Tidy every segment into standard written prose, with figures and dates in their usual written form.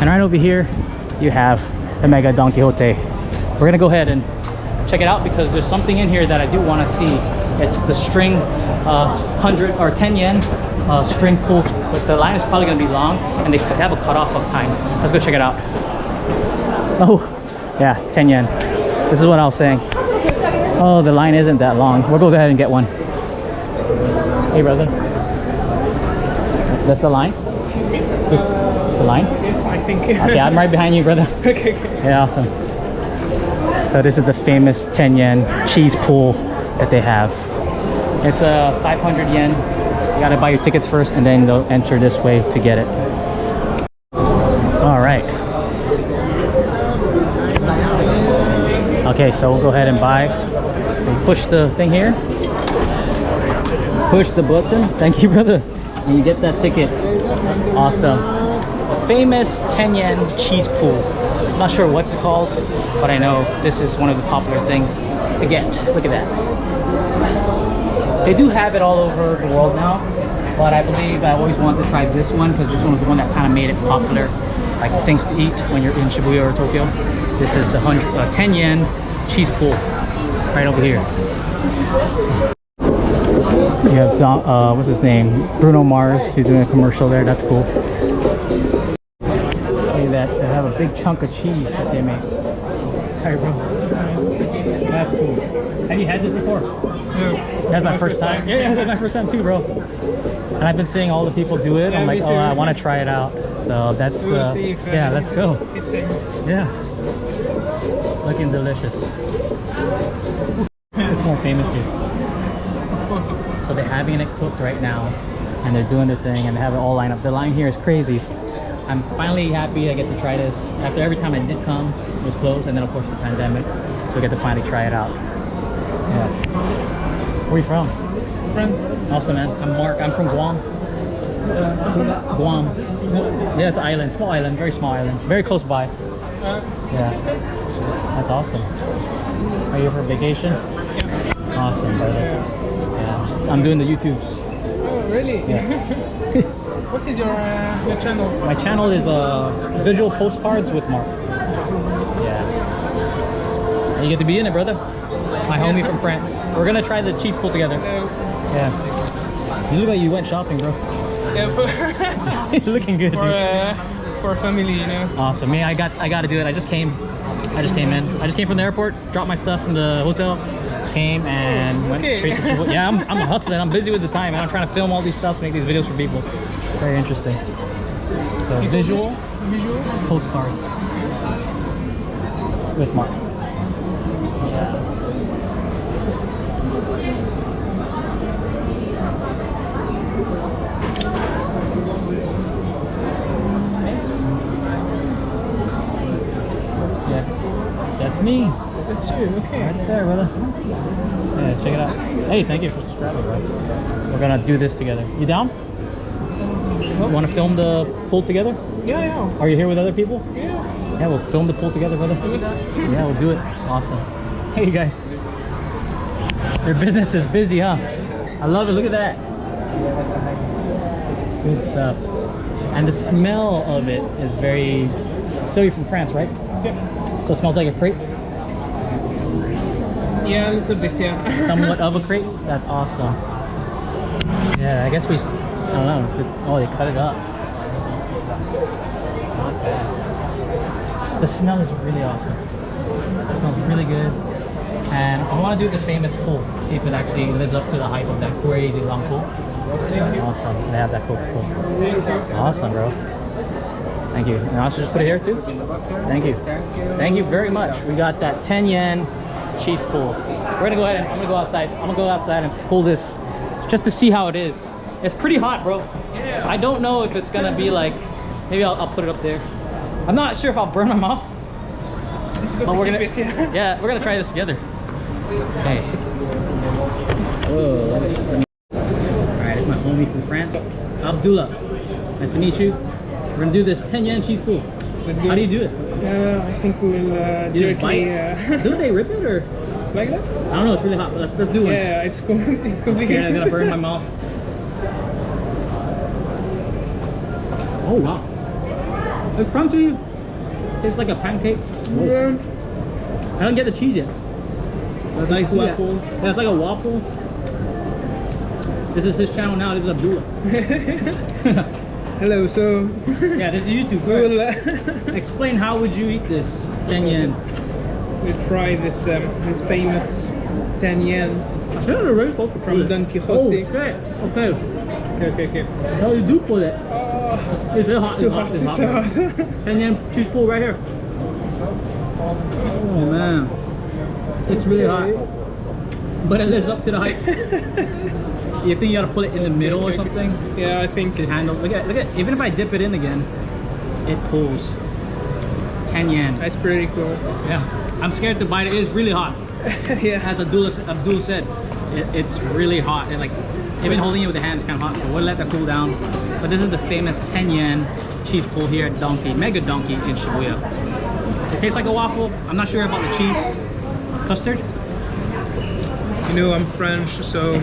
And right over here, you have the Mega Don Quijote. We're gonna go ahead and check it out because there's something in here that I do want to see. It's the string 100 or 10 yen string pool. But the line is probably gonna be long, and they have a cutoff of time. Let's go check it out. Oh, yeah, 10 yen. This is what I was saying. Oh, the line isn't that long. We'll go ahead and get one. Hey, brother. That's the line? This the line? Yes, I think. Okay, I'm right behind you, brother. Okay. Yeah, awesome. So this is the famous 10 yen cheese pool that they have. It's 500 yen. You gotta buy your tickets first, and then they'll enter this way to get it. All right. Okay, so we'll go ahead and buy. We'll push the thing here. Push the button. Thank you, brother. And you get that ticket. Awesome. The famous 10 yen cheese pool. I'm not sure what's it called, but I know this is one of the popular things to get. Look at that. They do have it all over the world now, but I believe I always wanted to try this one because this one was the one that kind of made it popular, like things to eat when you're in Shibuya or Tokyo. This is the 10 yen cheese pool right over here. You have what's his name? Bruno Mars. He's doing a commercial there. That's cool. Look at that. They have a big chunk of cheese that they made. Sorry, bro. That's cool. Have you had this before? No. That's my first time. Yeah, that's my first time too, bro. And I've been seeing all the people do it. Yeah, I'm like, me oh, too. I want to try it out. So that's We'll see if, yeah, let's go. It's in. Yeah. Looking delicious. It's more famous here. So they're having it cooked right now, and they're doing the thing, and they have it all lined up. The line here is crazy. I'm finally happy I get to try this. After every time I did come, it was closed, and then of course the pandemic, so I get to finally try it out. Yeah. Where are you from? France. Awesome, man. I'm Mark. I'm from Guam. Guam. Yeah, it's an island, small island, very small island, very close by. Yeah, that's awesome. Are you here for vacation? Yeah. Awesome, brother. Yeah, I'm doing the YouTubes. Oh, really? Yeah. What is your channel? My channel is visual postcards with Mark. Yeah. And you get to be in it, brother. My homie from France. We're gonna try the cheese pool together. Yeah. You look like you went shopping, bro. Yeah, You're looking good, dude. for a family, you know. Awesome. Yeah, I got to do it. I just came in. I just came from the airport, dropped my stuff from the hotel, came and went straight to Shibuya. Yeah, I'm hustling. I'm busy with the time, and I'm trying to film all these stuff, make these videos for people. Very interesting. So visual postcards with Mark. Yeah. That's me. That's you, okay. Right there, brother. Yeah, check it out. Hey, thank you for subscribing, bro. We're gonna do this together. You down? You wanna film the pool together? Yeah, yeah. Are you here with other people? Yeah. Yeah, we'll film the pool together, brother. Yeah, we'll do it. Awesome. Hey, you guys. Your business is busy, huh? I love it. Look at that. Good stuff. And the smell of it is very... So you're from France, right? Yeah. So it smells like a crepe? Yeah, a little bit, yeah. Somewhat of a crepe? That's awesome. Yeah, I guess I don't know. Oh, they cut it up. Not bad. The smell is really awesome. It smells really good. And I want to do the famous pool. See if it actually lives up to the hype of that crazy long pool. Awesome. They have that cool pool. Awesome, bro. Thank you. And I'll just put it here too. Thank you. Thank you very much. We got that 10 yen cheese pool. We're gonna go ahead and I'm gonna go outside and pull this just to see how it is. It's pretty hot, bro. Yeah. I don't know if it's gonna be like, maybe I'll put it up there. I'm not sure if I'll burn my mouth. But we're gonna, yeah, we're gonna try this together. Hey. Whoa. Alright, it's my homie from France. Abdullah. Nice to meet you. We're gonna do this 10 yen cheese pool. Let's go. How do you do it? I think we will You just bite? Do they rip it or? like that? I don't know, it's really hot, but let's do one. Yeah, it's complicated. I'm gonna burn my mouth. Oh wow. It's crunchy. Tastes like a pancake. Yeah. I don't get the cheese yet. Like waffle. Yeah, it's like a waffle. This is his channel now. This is Abdullah. Hello, so Yeah, this is YouTube. we will Explain how would you eat this 10 yen? we try this this famous 10 yen I feel the very focused from Don Oh, Quixote. okay. Okay. Okay. How you do pull it? Oh, Is it hot? it's too hot. It's It's too hot. 10 yen cheese pull right here. Oh man. It's really hot. But it lives up to the hype. You think you gotta put it in the middle or something Yeah, I think. to handle? Look at, even if I dip it in again, it pulls. 10 yen. That's pretty cool. Yeah. I'm scared to bite it. It's really hot. Yeah. As Abdul said, it's really hot. And like, even holding it with the hand is kind of hot, so we'll let that cool down. But this is the famous 10 yen cheese pull here at Donki, Mega Donki in Shibuya. It tastes like a waffle. I'm not sure about the cheese. Custard? You know, I'm French, so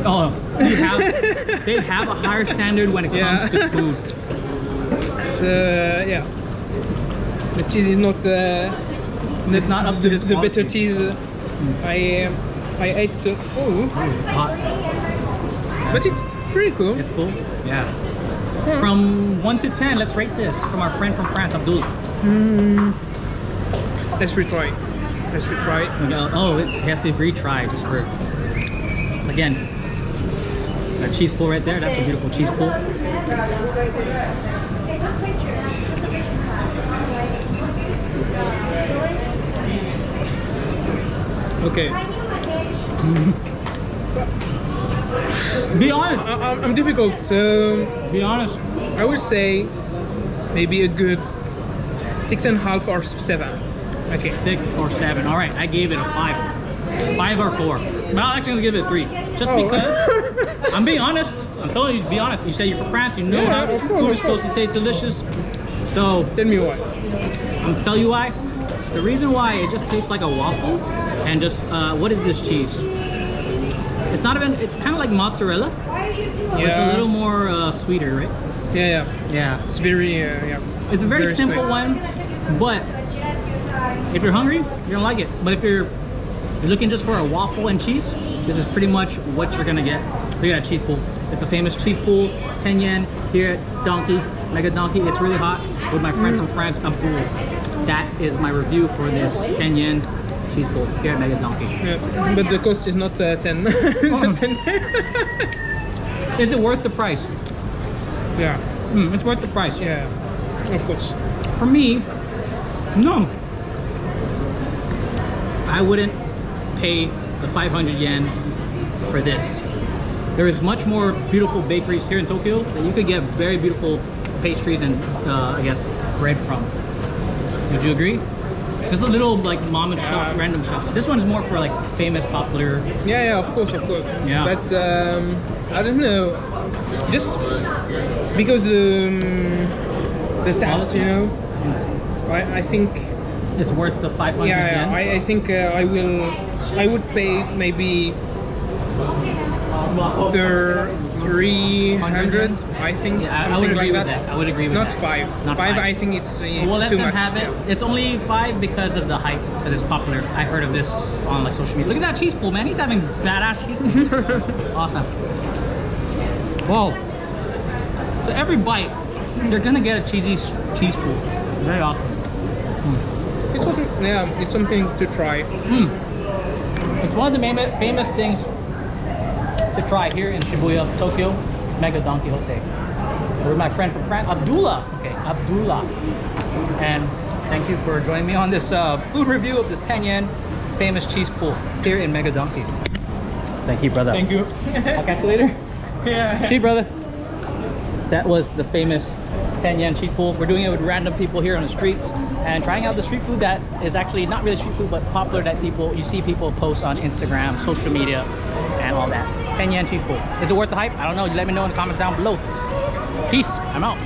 Oh, they have a higher standard when it comes to food. yeah. The cheese is not. It's not up to this the quality. bitter cheese. I ate so. Oh, It's hot. but it's pretty cool. It's cool. Yeah. From 1 to 10, let's rate this from our friend from France, Abdullah. Let's retry. Let's retry. Oh, he has to retry just for, again, that cheese pull right there. That's a beautiful cheese pull. Okay. Be honest. I'm difficult, so Be honest. I would say maybe a good 6.5 or 7. Okay. 6 or 7. All right, I gave it a 5. 5 or 4. But I'll actually give it a 3. Just Oh. because I'm being honest. I'm telling you to be honest. You said you're from France. You know Yeah, how of course, food of is supposed to taste delicious. So Tell me why. I'll tell you why. The reason why it just tastes like a waffle, and just what is this cheese? It's not even. It's kind of like mozzarella. But it's a little more sweeter, right? Yeah. Yeah. It's very yeah. It's a very simple sweet. one, but if you're hungry, you're gonna like it. But if you're looking just for a waffle and cheese, this is pretty much what you're gonna get. Look at that cheese pool. It's a famous cheese pool, 10 yen here at Donki, Mega Donki. It's really hot with my friend from France, Abdul. That is my review for this 10 yen cheese pool here at Mega Donki. Yeah. But the cost is not 10. It's not 10. Is it worth the price? Yeah. It's worth the price. Yeah. Of course. For me, no. I wouldn't pay the 500 yen for this. There is much more beautiful bakeries here in Tokyo that you could get very beautiful pastries and I guess bread from. Would you agree? Just a little like mom and shop, random shops. This one's more for like famous, popular. Yeah, of course. Yeah. But I don't know. Just because the taste, you know. I think. It's worth the 500 yen. I think I would pay maybe 300. I think. Yeah, I would something agree like with that. I would agree with Not that. 5. Not 5. 5. I think it's We'll let too them much. have it. It's only 5 because of the hype, because it's popular. I heard of this on like social media. Look at that cheese pool, man. He's having badass cheese pools. Awesome. Whoa. So every bite, you're gonna get a cheesy cheese pool. Very awesome. It's something. Yeah, it's something to try. It's one of the famous things to try here in Shibuya, Tokyo, Mega Don Quixote. With my friend from France, Abdullah. Okay, Abdullah. And thank you for joining me on this food review of this 10 yen famous cheese pool here in Mega Donki. Thank you, brother. Thank you. I'll catch you later. Yeah. See you, brother. That was the famous 10 yen cheese pool. We're doing it with random people here on the streets and trying out the street food that is actually not really street food, but popular that you see people post on Instagram, social media, and all that. 10 yen cheese pool. Is it worth the hype? I don't know. You let me know in the comments down below. Peace. I'm out.